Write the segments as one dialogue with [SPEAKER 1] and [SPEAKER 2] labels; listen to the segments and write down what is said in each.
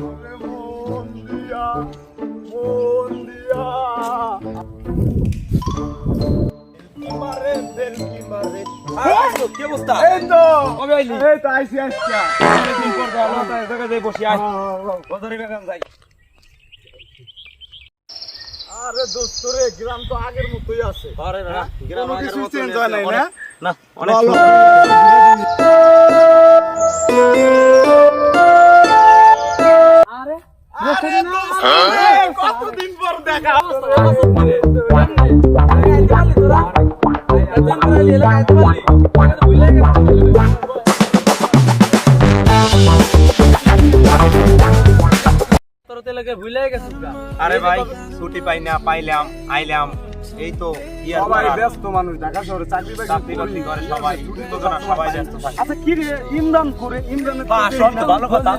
[SPEAKER 1] মন দিয়া মন দিয়া মারে বেলকি মারে
[SPEAKER 2] কি অবস্থা?
[SPEAKER 1] এই তো
[SPEAKER 2] কবে আইলি?
[SPEAKER 1] এই তো আইছি আজকে
[SPEAKER 2] অনেকদিন পর দেখা, এই জায়গায় যাই বসি আয়। বদরি বাগান যাই।
[SPEAKER 1] আরে দোস্ত রে গ্রাম তো আগের মতোই আছে
[SPEAKER 2] আরে না, গ্রাম
[SPEAKER 1] কোনো
[SPEAKER 2] আগের
[SPEAKER 1] কিছু
[SPEAKER 2] মতনই
[SPEAKER 1] চেঞ্জ
[SPEAKER 2] আছে,
[SPEAKER 1] হয় নাই না
[SPEAKER 2] না, অনেক
[SPEAKER 1] ভালো।
[SPEAKER 2] আরে
[SPEAKER 1] আরে দোস্ত রে, কতদিন পর দেখা
[SPEAKER 2] আরে ভাই ছুটি পাই না, পাইলাম আইলাম এই তো
[SPEAKER 1] সবাই ব্যস্ত মানুষ ঢাকা শহরে চাকরি
[SPEAKER 2] চাকরি বাকরি করে সবাই, তো না সবাই ব্যস্ত থাকে।
[SPEAKER 1] আচ্ছা কি রে ইমরান করে ইমরানের
[SPEAKER 2] বাহ, সব তো ভালো কথা।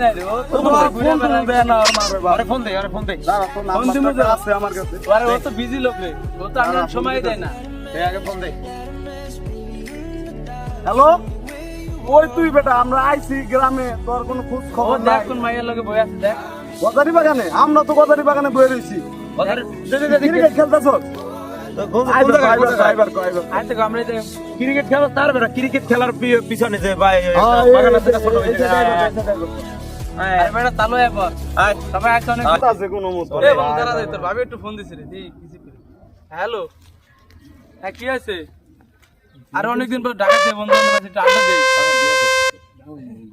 [SPEAKER 1] তোমার ফোন দেয় না আর মারবে বাবা
[SPEAKER 2] আরে ফোন দে, আরে ফোন দে।
[SPEAKER 1] দাঁড়া তো নাম্বারটা আছে আমার কাছে
[SPEAKER 3] আরে ও তো বিজি লোক রে, ও তো আমার সময় দেয় না।
[SPEAKER 2] এই আগে ফোন দে।
[SPEAKER 1] হ্যালো ওই তুই বেটা আমরা আইছি গ্রামে তোর কোনো খোঁজ
[SPEAKER 3] ও
[SPEAKER 1] খবর
[SPEAKER 3] দেখ
[SPEAKER 1] নাই
[SPEAKER 3] কোন মাইয়ার লগে বই আছে দেখ।
[SPEAKER 1] গজারি বাগানে আমরা তো গজারি বাগানে বয়ে রইছি ক্রিকেট খেলতেছ
[SPEAKER 3] আজ থেকে আমরা এই
[SPEAKER 2] ক্রিকেট খেলা তার বেটা, ক্রিকেট খেলার পিছনে যে ভাই বাগান আছে না ছোট হইছে।
[SPEAKER 3] আরে বেটা চালু এবার
[SPEAKER 2] আয়
[SPEAKER 3] সবাই আছে অনেক।
[SPEAKER 1] আছে কোনো মত
[SPEAKER 3] এ বন্ধু দাঁড়া দে, তোর ভাবি একটু ফোন দিছে রে, দেই কিছু করে। হ্যালো, হ্যাঁ কি আছে? আর অনেকদিন পর ঢাকাতে বন্ধু বান্ধব আছে, একটু আড্ডা দেই।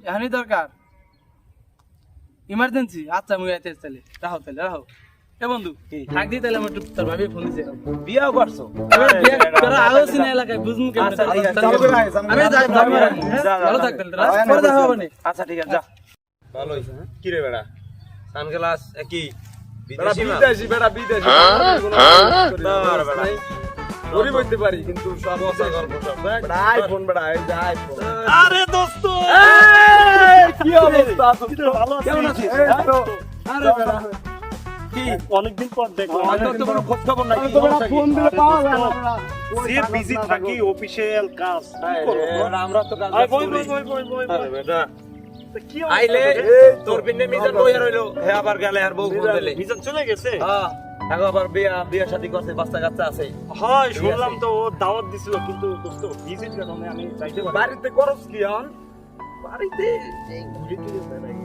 [SPEAKER 3] এখনই দরকার ইমার্জেন্সি? আচ্ছা মুই আইতে তাহলে রাহো, তাহলে রাহো। এ বন্ধু থাক দি তাহলে, আমার একটু তোর ভাবি ফোন দিছে।
[SPEAKER 2] বিয়া করছো?
[SPEAKER 3] এবার বিয়ে করা আলোচনা না এলাকায় বুঝমু কেমন।
[SPEAKER 2] আচ্ছা, ঠিক আছে,
[SPEAKER 1] চালু করে আইস,
[SPEAKER 3] আমি যাই যাবি রে, ভালো থাক তাহলে, পরে দেখা হবে না।
[SPEAKER 2] আচ্ছা ঠিক আছে, যা। ভালো হইছে। কি রে বেটা, সানগ্লাস কি
[SPEAKER 1] বেটা
[SPEAKER 2] বিদেশি মাল?
[SPEAKER 1] বিদেশি বেটা বিদেশি
[SPEAKER 2] বাবা, বেটা।
[SPEAKER 1] গরিব হইতে পারি কিন্তু সব
[SPEAKER 2] বসা গল্প সব, দেখ।
[SPEAKER 1] বেটা আইফোন বেটা এই যে আইফোন
[SPEAKER 2] আরে দোস্ত,
[SPEAKER 1] কি অবস্থা
[SPEAKER 2] ভালো আছিস?
[SPEAKER 3] কেমন আছিস?
[SPEAKER 1] এই তো
[SPEAKER 3] আরে বেটা
[SPEAKER 2] কি
[SPEAKER 4] অনেকদিন পর দেখলাম
[SPEAKER 2] হয়তো তো কোনো খোঁজ খবর নাই,
[SPEAKER 1] আমি
[SPEAKER 2] কি
[SPEAKER 1] তো বেটা
[SPEAKER 2] সমস্যা কি?
[SPEAKER 1] ফোন দিলে পাওয়া যায় না
[SPEAKER 4] যে বিজি থাকি অফিসিয়াল কাজ কি করব
[SPEAKER 2] এবার আমরা তো কাজ
[SPEAKER 4] আয় বই
[SPEAKER 2] করি।
[SPEAKER 4] বই বই বই বই
[SPEAKER 2] আরে বেটা,
[SPEAKER 4] কি
[SPEAKER 2] আইলে
[SPEAKER 1] এই তো।
[SPEAKER 2] তোর পিনে মিজান বইয়া রইলো, হে আবার গেলে আর বউ ফোন দিলে।
[SPEAKER 4] মিজান চলে গেছে
[SPEAKER 2] হ্যাঁ, এখন আবার বিয়া শাদী করছে, বাচ্চা কাচ্চা আছে।
[SPEAKER 4] হয় শুনলাম তো ও দাওয়াত দিছিল কিন্তু দোস্ত বিজির কারণে আমি যাইতে পারি
[SPEAKER 1] বাড়িতে করস কি হন
[SPEAKER 2] বাড়িতে এই ঘুরে ফিরে বেড়াই।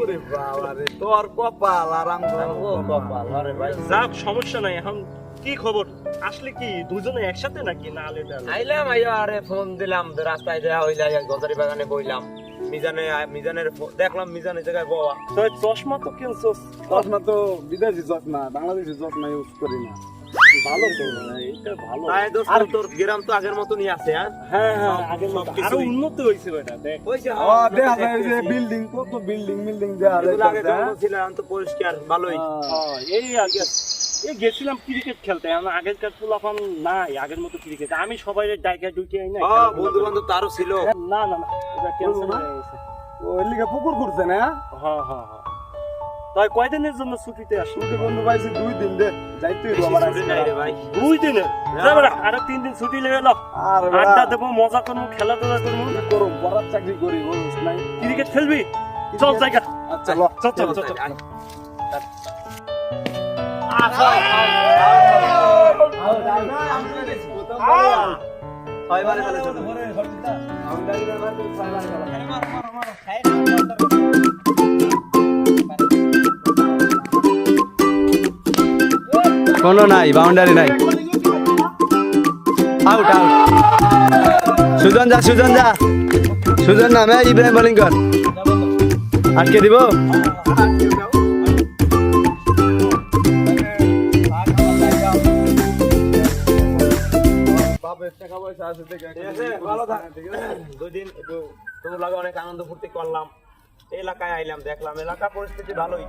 [SPEAKER 1] ওরে বাবা রে তোর কপাল আরাম
[SPEAKER 2] ও কপাল, আরে ভাই।
[SPEAKER 4] যাক সমস্যা নাই এখন কি খবর আসলে কি দুজনে একসাথে নাকি না আলাদা
[SPEAKER 2] আইলাম আইয়া, আরে ফোন দিলাম, রাস্তায় দেয়া হইলা, গজারি বাগানে বইলাম, মিজানের দেখলাম মিজানের জায়গায় বওয়া।
[SPEAKER 4] তো চশমা তো কিনছস
[SPEAKER 1] চশমা তো বিদেশি চশমা বাংলাদেশি চশমা ইউজ করি না
[SPEAKER 4] ভালো তো এটা ভালো
[SPEAKER 2] তাই দোস্ত, তোর গ্রাম তো আগের মতনই আছে। হ্যাঁ
[SPEAKER 4] হ্যাঁ হ্যাঁ আগের মতো
[SPEAKER 2] সবকিছুই।
[SPEAKER 4] আরো উন্নত হইছে এটা দেখ
[SPEAKER 2] হইছে,
[SPEAKER 1] ও দেখা যায় যে বিল্ডিং কত বিল্ডিং দেয়া
[SPEAKER 2] এগুলো আগে জঙ্গল ছিল, এখন তো পরিষ্কার ভালোই।
[SPEAKER 4] এই আগে এই গেছিলাম ক্রিকেট খেলতে এখন আগেরকার পোলাপান নাই আগের মতো ক্রিকেট আমি সবাই ডাইকা ডুইকে আই না
[SPEAKER 2] বন্ধু বান্ধব তারও ছিল।
[SPEAKER 4] না না না এটা ক্যান্সেল হয়ে গেছে
[SPEAKER 1] ওই লিগে পুকুর করছে না
[SPEAKER 4] হ্যাঁ হ্যাঁ হ্যাঁ তাই কয়দিনের জন্য ছুটিতে আসলো
[SPEAKER 1] ছুটি বন্ধু পাইছি 2 দিন দে যাইতে হইব আমার
[SPEAKER 2] ছুটি নাই রে ভাই।
[SPEAKER 4] 2 দিনের আরো 3 দিন ছুটি লেগে এলো
[SPEAKER 1] আর
[SPEAKER 4] আড্ডা দেবো মজা করবো খেলাধুলা করবো
[SPEAKER 1] করুম পড়ার চাকরি করি বলছ নাই
[SPEAKER 4] ক্রিকেট খেলবি চল জায়গা
[SPEAKER 1] আচ্ছা ল
[SPEAKER 4] চল চল চল চল
[SPEAKER 2] ছয়বারে খেলে চলো।
[SPEAKER 5] কোনো নাই, বাউন্ডারি নাই, আউট আউট। সুজন যা, সুজন যা, সুজন নামে ইব্রাহিম বোলিং কর, আটকে দিব।
[SPEAKER 1] বাপের টাকা পয়সা আছে দেখে
[SPEAKER 2] ঠিক আছে, ভালো থাক। 2 দিন একটু তোর লাগে অনেক আনন্দ ফুর্তি করলাম, এলাকায় আইলাম, দেখলাম এলাকা পরিস্থিতি ভালোই।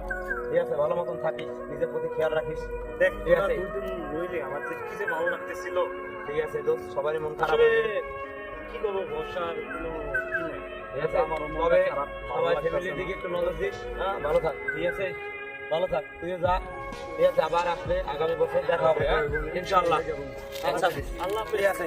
[SPEAKER 2] ঠিক আছে, ভালো মতন থাকিস, নিজের প্রতি খেয়াল রাখিস।
[SPEAKER 4] দেখ
[SPEAKER 2] ঠিক আছে।
[SPEAKER 4] 2 দিন রইলে আমার যে কি যে ভালো লাগতেছিল
[SPEAKER 2] ঠিক আছে দোস্ত, সবারই মন খারাপ
[SPEAKER 4] আসলে
[SPEAKER 2] হয়েছে।
[SPEAKER 4] কি করবো বর্ষার কোনো কি নাই
[SPEAKER 2] ঠিক আছে, তবে সবাই ফ্যামিলির দিকে একটু নজর দিস। হ্যাঁ, ভালো থাক। ঠিক আছে, ভালো থাক, তুইও যা। ঠিক আছে, আবার আসলে আগামী বছর দেখা হবে। হ্যাঁ, ইনশাআল্লাহ। আচ্ছা,
[SPEAKER 4] আল্লাহ
[SPEAKER 2] ঠিক আছে।